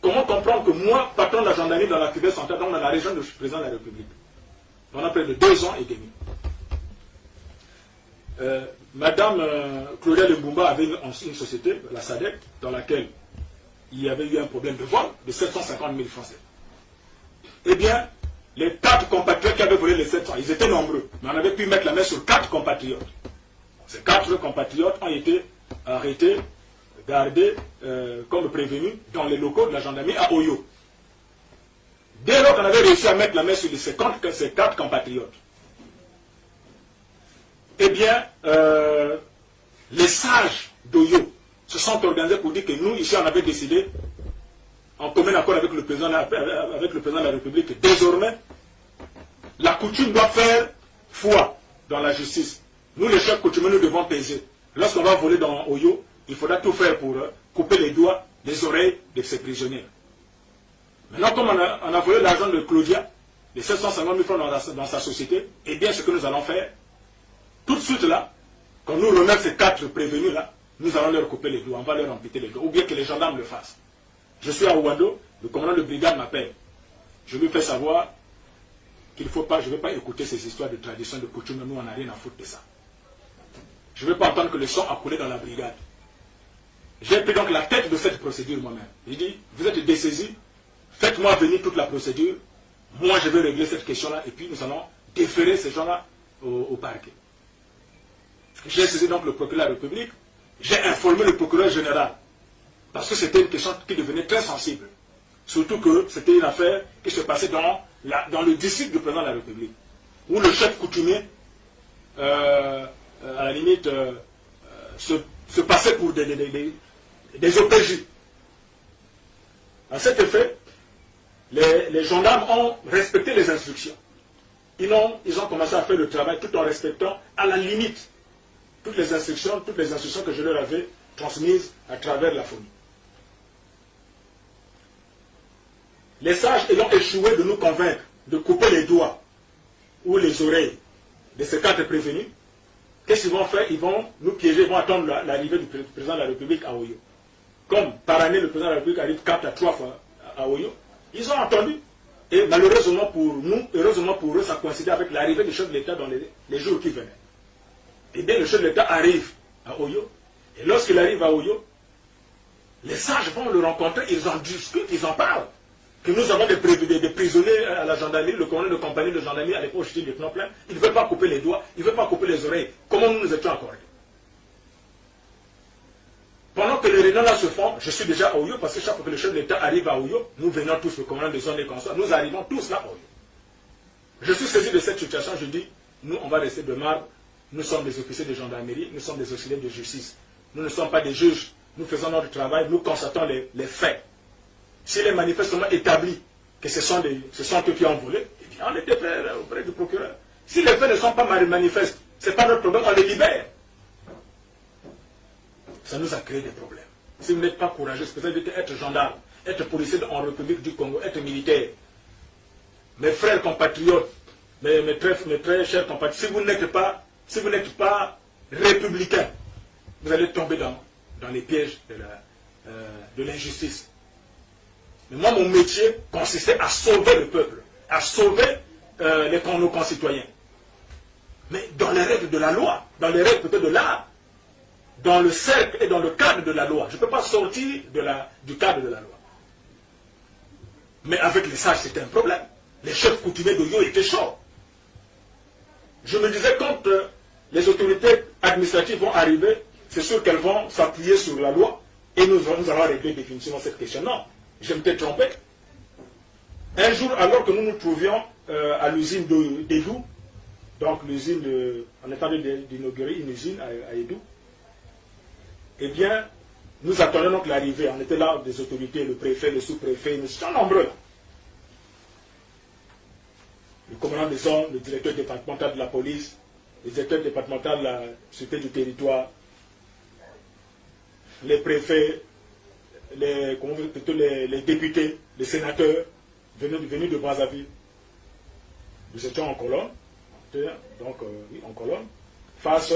comment comprendre que moi, patron de la gendarmerie dans la cuvée centrale, dans la région de président de la République, pendant près de 2 ans et demi, Madame Claudia Lembumba avait une société, la SADEC, dans laquelle il y avait eu un problème de vol de 750 000 francs. Eh bien, les 4 compatriotes qui avaient volé les 700, ils étaient nombreux, mais on avait pu mettre la main sur 4 compatriotes. Ces 4 compatriotes ont été arrêtés, gardés comme prévenus dans les locaux de la gendarmerie à Oyo. Dès lors qu'on avait réussi à mettre la main sur ces 4 compatriotes, eh bien, les sages d'Oyo se sont organisés pour dire que nous, ici, on avait décidé, en commun accord avec le président de la République, que désormais, la coutume doit faire foi dans la justice. Nous, les chefs coutumiers, nous devons peser. Lorsqu'on va voler dans Oyo, il faudra tout faire pour couper les doigts, les oreilles de ces prisonniers. Maintenant, comme on a volé l'argent de Claudia, les 750 000 francs dans sa société, eh bien, ce que nous allons faire, tout de suite là, quand nous remet ces 4 prévenus là, nous allons leur couper les doigts, on va leur amputer les doigts, ou bien que les gendarmes le fassent. Je suis à Ouando, le commandant de brigade m'appelle. Je lui fais savoir qu'il ne faut pas, je ne vais pas écouter ces histoires de tradition, de coutume, nous on n'a rien à foutre de ça. Je ne veux pas entendre que le sang a coulé dans la brigade. J'ai pris donc la tête de cette procédure moi-même. J'ai dit, vous êtes dessaisis, faites-moi venir toute la procédure, moi je vais régler cette question-là, et puis nous allons déférer ces gens-là au parquet. J'ai saisi donc le procureur de la République, j'ai informé le procureur général, parce que c'était une question qui devenait très sensible. Surtout que c'était une affaire qui se passait dans le district du président de la République, où le chef coutumier, à la limite, se passait pour des OPJ. À cet effet, les gendarmes ont respecté les instructions. Ils ont commencé à faire le travail tout en respectant, à la limite, toutes les instructions que je leur avais transmises à travers la famille. Les sages ayant échoué de nous convaincre de couper les doigts ou les oreilles de ces 4 prévenus, qu'est-ce qu'ils vont faire? Ils vont nous piéger, ils vont attendre l'arrivée du président de la République à Oyo. Comme par année, le président de la République arrive 4 à 3 fois à Oyo, ils ont attendu. Et malheureusement pour nous, heureusement pour eux, ça coïncidait avec l'arrivée du chef de l'État dans les jours qui venaient. Et bien le chef de l'État arrive à Oyo, et lorsqu'il arrive à Oyo, les sages vont le rencontrer, ils en discutent, ils en parlent. Que nous avons des prisonniers à la gendarmerie, le commandant de compagnie de gendarmerie à l'époque, j'étais lieutenant plein, il ne veut pas couper les doigts, il ne veut pas couper les oreilles. Comment nous étions accordés? Pendant que les réunions là se font, je suis déjà à Oyo, parce que chaque fois que le chef de l'État arrive à Oyo, nous venons tous, le commandant de zone et consorts, nous arrivons tous là à Oyo. Je suis saisi de cette situation, je dis, nous on va rester de marbre, nous sommes des officiers de gendarmerie, nous sommes des auxiliaires de justice. Nous ne sommes pas des juges, nous faisons notre travail, nous constatons les faits. S'il est manifestement établi que ce sont eux qui ont volé, eh bien on les défère auprès du procureur. Si les faits ne sont pas manifestes, ce n'est pas notre problème, on les libère. Ça nous a créé des problèmes. Si vous n'êtes pas courageux, c'est peut-être être gendarme, être policier en République du Congo, être militaire. Mes frères compatriotes, mes très chers compatriotes, si vous n'êtes pas républicain, vous allez tomber dans les pièges de l'injustice. Mais moi, mon métier consistait à sauver le peuple, à sauver nos concitoyens. Mais dans les règles de la loi, dans les règles peut-être de l'art, dans le cercle et dans le cadre de la loi. Je ne peux pas sortir du cadre de la loi. Mais avec les sages, c'était un problème. Les chefs coutumiers de Yo étaient chauds. Je me disais, quand les autorités administratives vont arriver, c'est sûr qu'elles vont s'appuyer sur la loi et nous allons régler définitivement cette question. Non, je m'étais trompé. Un jour, alors que nous nous trouvions à l'usine d'Edou, donc l'usine, on est en train d'inaugurer une usine à Edou, eh bien, nous attendions donc l'arrivée. On était là, des autorités, le préfet, le sous-préfet, nous étions nombreux là. Le commandant des zones, le directeur départemental de la police, le directeur départemental de la sécurité du territoire, les préfets, les députés, les sénateurs venus de Brazzaville. Nous étions en colonne, donc oui, en colonne, face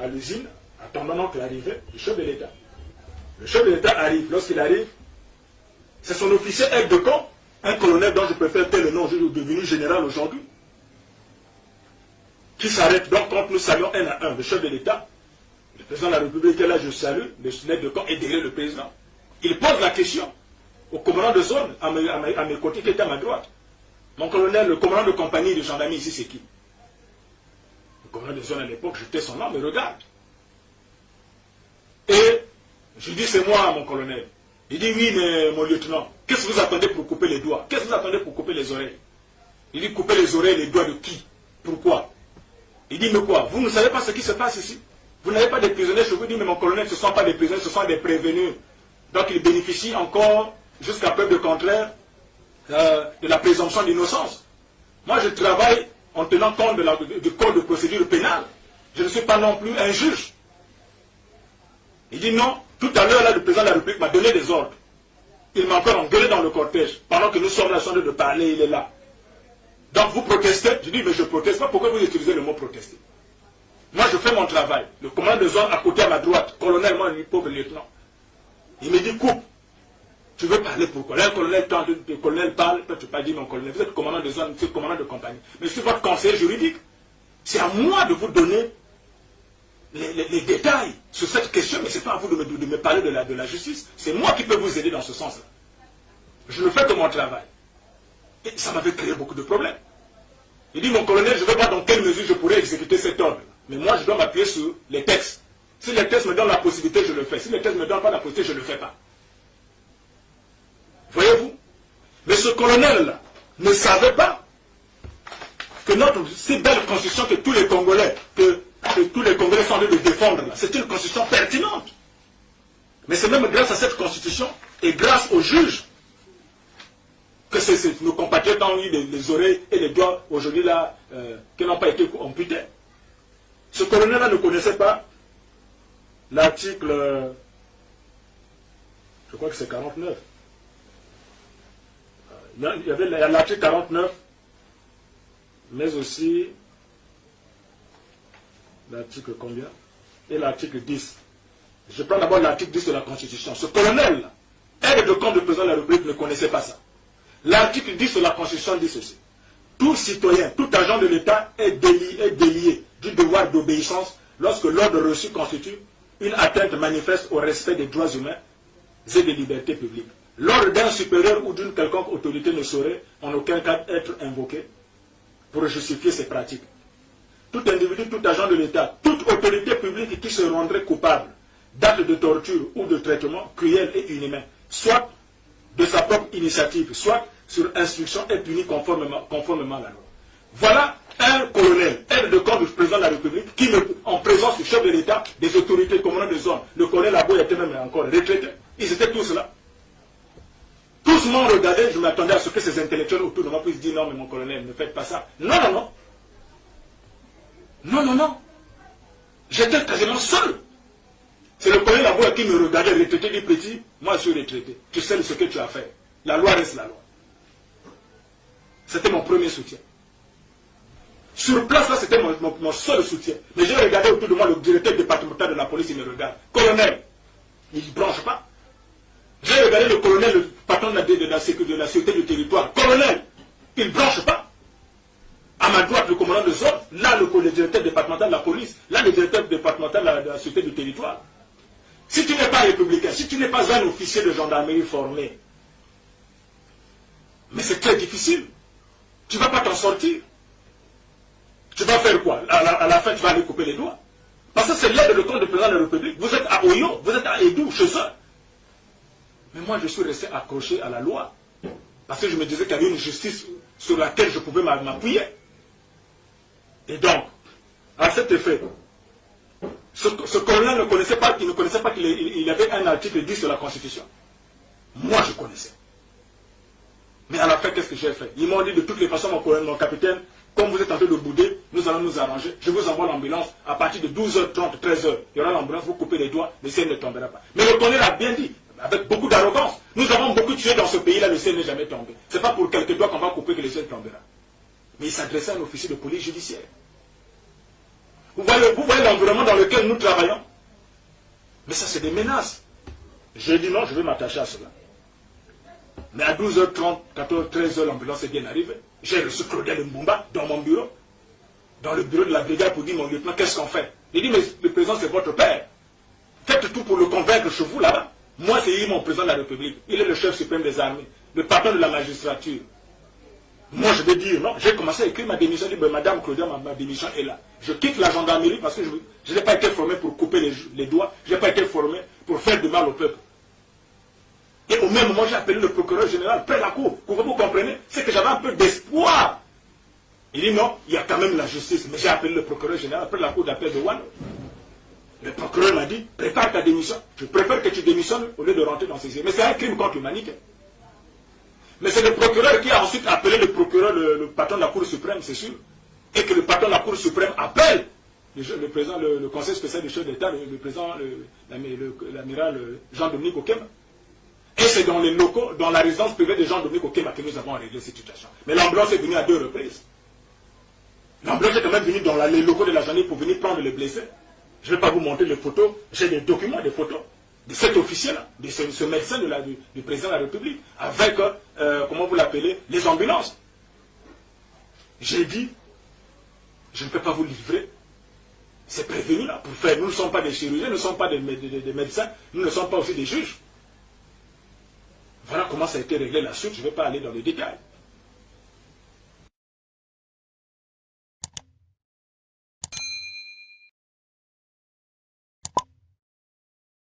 à l'usine, attendant donc l'arrivée du chef de l'État. Le chef de l'État arrive. Lorsqu'il arrive, C'est son officier aide de camp, un colonel dont je préfère tel le nom, devenu général aujourd'hui, qui s'arrête donc quand nous saluons un à un le chef de l'État. Le président de la République est là, je salue, le l'aide de camp est derrière le président. Il pose la question au commandant de zone, à mes côtés, qui est à ma droite. Mon colonel, le commandant de compagnie de gendarmerie ici, c'est qui? Le commandant de zone à l'époque, je tais son nom, me regarde. Et je dis, c'est moi, mon colonel. Il dit, oui, mais mon lieutenant, qu'est-ce que vous attendez pour couper les doigts? Qu'est-ce que vous attendez pour couper les oreilles? Il dit, couper les oreilles, les doigts de qui? Pourquoi? Il dit, mais quoi? Vous ne savez pas ce qui se passe ici? Vous n'avez pas des prisonniers chez vous? Il dit, mais mon colonel, ce ne sont pas des prisonniers, ce sont des prévenus. Donc, ils bénéficient encore, jusqu'à preuve de contraire, de la présomption d'innocence. Moi, je travaille en tenant compte du code de procédure pénale. Je ne suis pas non plus un juge. Il dit non. Tout à l'heure, là, le président de la République m'a donné des ordres. Il m'a encore engueulé dans le cortège. Pendant que nous sommes là, en train de parler, il est là. Donc vous protestez? Je dis, mais je ne proteste pas. Pourquoi vous utilisez le mot protester? Moi, je fais mon travail. Le commandant de zone à côté à ma droite, colonel, moi, pauvre lieutenant. Il me dit, coupe. Tu veux parler pourquoi? Là, le colonel parle, toi tu pas dit mon colonel, vous êtes commandant de zone, vous êtes commandant de compagnie. Mais je suis votre conseiller juridique. C'est à moi de vous donner les détails sur cette question, mais ce n'est pas à vous de me parler de la justice. C'est moi qui peux vous aider dans ce sens-là. Je ne fais que mon travail. Et ça m'avait créé beaucoup de problèmes. Il dit, mon colonel, je ne sais pas dans quelle mesure je pourrais exécuter cet ordre. Mais moi, je dois m'appuyer sur les textes. Si les textes me donnent la possibilité, je le fais. Si les textes ne me donnent pas la possibilité, je ne le fais pas. Voyez-vous? Mais ce colonel-là ne savait pas que notre si belle constitution que tous les Congolais, sont en train de défendre, c'est une constitution pertinente. Mais c'est même grâce à cette constitution et grâce aux juges que nos compatriotes ont eu les oreilles et les doigts aujourd'hui là qui n'ont pas été amputés. Ce colonel-là ne connaissait pas l'article, je crois que c'est 49. Il y avait l'article 49, mais aussi l'article combien? Et l'article 10. Je prends d'abord l'article 10 de la Constitution. Ce colonel, aide de camp du président de la République, ne connaissait pas ça. L'article 10 de la Constitution dit ceci. Tout citoyen, tout agent de l'État est délié du devoir d'obéissance lorsque l'ordre reçu constitue une atteinte manifeste au respect des droits humains et des libertés publiques. L'ordre d'un supérieur ou d'une quelconque autorité ne saurait en aucun cas être invoqué pour justifier ces pratiques. Tout individu, tout agent de l'État, toute autorité publique qui se rendrait coupable d'actes de torture ou de traitement cruel et inhumain, soit de sa propre initiative, soit sur instruction, est puni conformément à la loi. Voilà un colonel, aide de camp du président de la République, qui, en présence du chef de l'État, des autorités commandantes de zone, le colonel Aboy était même encore retraité, ils étaient tous là. Tous m'ont regardé, je m'attendais à ce que ces intellectuels autour de moi puissent dire non, mais mon colonel, ne faites pas ça. Non, non, non. Non, non, non. J'étais quasiment seul. C'est le colonel Aboy qui me regardait, retraité, dit petit, moi je suis retraité. Tu sais ce que tu as fait. La loi reste la loi. C'était mon premier soutien. Sur place, là, c'était mon seul soutien. Mais j'ai regardé autour de moi le directeur départemental de la police, il me regarde. Colonel, il ne branche pas. J'ai regardé le colonel, le patron de la sécurité du territoire. Colonel, il ne branche pas. À ma droite, le commandant de zone. Là, le directeur départemental de la police. Là, le directeur départemental de la sécurité du territoire. Si tu n'es pas républicain, si tu n'es pas un officier de gendarmerie formé, mais c'est très difficile. Tu ne vas pas t'en sortir. Tu vas faire quoi? À la fin, tu vas aller couper les doigts. Parce que c'est l'aide de compte du président de la République. Vous êtes à Oyo, vous êtes à Edou, chez eux. Mais moi, je suis resté accroché à la loi. Parce que je me disais qu'il y avait une justice sur laquelle je pouvais m'appuyer. Et donc, à cet effet, ce colonel ne connaissait pas qu'il avait un article 10 de la Constitution. Moi, je connaissais. Mais à la fin, qu'est-ce que j'ai fait? Ils m'ont dit de toutes les façons, mon capitaine, comme vous êtes en train de bouder, nous allons nous arranger. Je vous envoie l'ambulance. À partir de 12h30, 13h, il y aura l'ambulance, vous coupez les doigts, le ciel ne tombera pas. Mais le colonel a bien dit, avec beaucoup d'arrogance, nous avons beaucoup tué dans ce pays-là, le ciel n'est jamais tombé. Ce n'est pas pour quelques doigts qu'on va couper que le ciel tombera. Mais il s'adressait à un officier de police judiciaire. Vous voyez l'environnement dans lequel nous travaillons? Mais ça, c'est des menaces. J'ai dit non, je vais m'attacher à cela. Mais à 12h30, 14h, 13h, l'ambulance est bien arrivée. J'ai reçu Claudel Mbumba dans mon bureau, dans le bureau de la brigade, pour dire, mon lieutenant, qu'est-ce qu'on fait? Il dit, mais le président, c'est votre père. Faites tout pour le convaincre chez vous, là-bas. Moi, c'est lui, mon président de la République. Il est le chef suprême des armées, le patron de la magistrature. Moi, je vais dire non. J'ai commencé à écrire ma démission. Je dis, Madame Claudia, ma démission est là. Je quitte la gendarmerie parce que je n'ai pas été formé pour couper les doigts. Je n'ai pas été formé pour faire du mal au peuple. Et au même moment, j'ai appelé le procureur général près de la cour. Pour que vous compreniez, c'est que j'avais un peu d'espoir. Il dit non, il y a quand même la justice. Mais j'ai appelé le procureur général près de la cour d'appel de Wano. Le procureur m'a dit, prépare ta démission. Je préfère que tu démissionnes au lieu de rentrer dans ces yeux. Mais c'est un crime contre l'humanité. Mais c'est le procureur qui a ensuite appelé le procureur, le patron de la Cour suprême, c'est sûr. Et que le patron de la Cour suprême appelle le président, le conseil spécial du chef d'État, le président, l'amiral Jean-Dominique Okema. Et c'est dans les locaux, dans la résidence privée de Jean-Dominique Okema que nous avons réglé cette situation. Mais l'ambulance est venue à 2 reprises. L'ambulance est quand même venue dans les locaux de la gendarmerie pour venir prendre les blessés. Je ne vais pas vous montrer les photos, j'ai des documents, des photos de cet officier-là, de ce médecin du président de la République, avec, comment vous l'appelez, les ambulances. J'ai dit, je ne peux pas vous livrer. C'est prévenu là, pour faire. Nous ne sommes pas des chirurgiens, nous ne sommes pas des médecins, nous ne sommes pas aussi des juges. Voilà comment ça a été réglé la suite, je ne vais pas aller dans les détails.